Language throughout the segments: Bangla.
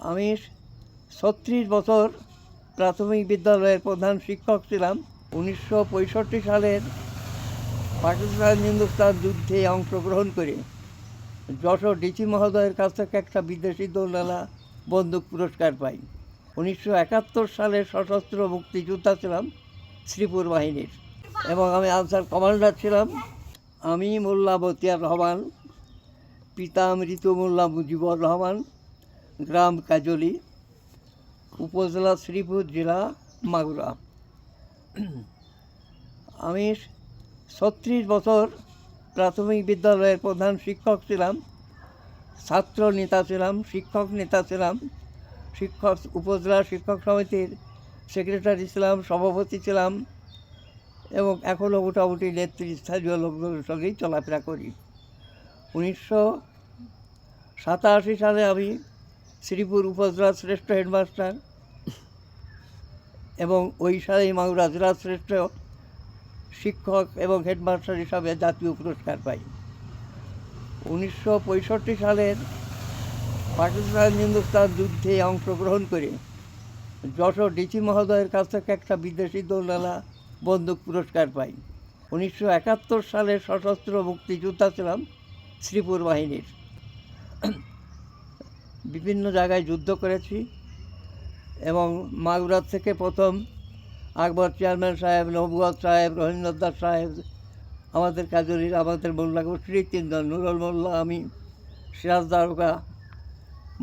আমি ৩৬ বছর প্রাথমিক বিদ্যালয়ের প্রধান শিক্ষক ছিলাম। ১৯৬৫ সালের পাকিস্তান হিন্দুস্তান যুদ্ধে অংশগ্রহণ করে যশোর ডিসি মহোদয়ের কাছ থেকে একটা বিদেশি দোলনা বন্দুক পুরস্কার পাই। ১৯৭১ সালের সশস্ত্র মুক্তিযোদ্ধা ছিলাম শ্রীপুর বাহিনীর, এবং আমি আনসার কমান্ডার ছিলাম। আমি মোল্লা বতিয়ার রহমান, পিতা মৃত মোল্লা মুজিবুর রহমান, গ্রাম কাজলি, উপজেলা শ্রীপুর, জেলা মাগুরা। আমি ৩৬ বছর প্রাথমিক বিদ্যালয়ের প্রধান শিক্ষক ছিলাম, ছাত্র নেতা ছিলাম, শিক্ষক নেতা ছিলাম, উপজেলা শিক্ষক সমিতির সেক্রেটারি ছিলাম, সভাপতি ছিলাম, এবং এখনও মোটামুটি নেতৃস্থানীয় লোকজনের সঙ্গেই চলাফেরা করি। ১৯৮৭ সালে আমি শ্রীপুর উপজেলার শ্রেষ্ঠ হেডমাস্টার এবং ওই সালেই মাগুরা জেলার শ্রেষ্ঠ শিক্ষক এবং হেডমাস্টার হিসাবে জাতীয় পুরস্কার পাই। ১৯৬৫ সালের পাকিস্তান হিন্দুস্তান যুদ্ধে অংশগ্রহণ করে যশোর ডিসি মহোদয়ের কাছ থেকে একটা বিদেশি দোলনা বন্দুক পুরস্কার পাই। ১৯৭১ সালের সশস্ত্র মুক্তিযোদ্ধা ছিলাম শ্রীপুর বাহিনীর। বিভিন্ন জায়গায় যুদ্ধ করেছি, এবং মাগুরার থেকে প্রথম আকবর চেয়ারম্যান সাহেব, নবুয়াত সাহেব, রহিমদ্দার সাহেব, আমাদের কাজলির, আমাদের মোল্লা গোষ্ঠীর তিনজন, নুরুল মোল্লা, আমি, সিরাজ দারোগা,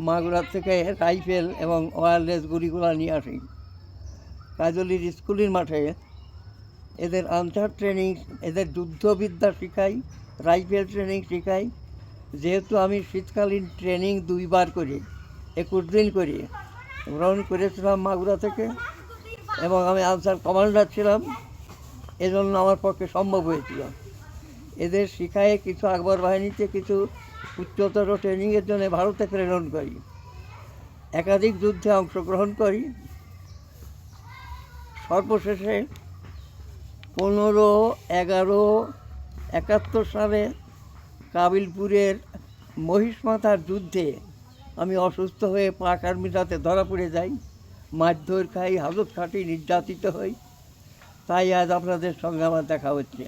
মাগুরার থেকে রাইফেল এবং ওয়্যারলেস গুলিগুলা নিয়ে আসি। কাজলির স্কুলের মাঠে এদের আনসার ট্রেনিং, এদের যুদ্ধবিদ্যা শেখাই, রাইফেল ট্রেনিং শেখাই। যেহেতু আমি শীতকালীন ট্রেনিং 2 বার করে 21 দিন করে গ্রহণ করেছিলাম মাগুরা থেকে, এবং আমি আনসার কমান্ডার ছিলাম, এজন্য আমার পক্ষে সম্ভব হয়েছিল। এদের শিখায়ে কিছু আকবর বাহিনীতে কিছু উচ্চতর ট্রেনিংয়ের জন্য ভারতে প্রেরণ করি। একাধিক যুদ্ধে অংশগ্রহণ করি। সর্বশেষে 15/11/71 সালে কাবিলপুরের মহিষমাথার যুদ্ধে আমি অসুস্থ হয়ে পাক আর্মিরাতে ধরা পড়ে যাই, মারধর খাই, হাজত খাটি, নির্যাতিত হই। তাই আজ আপনাদের সঙ্গে আমার দেখা হচ্ছে।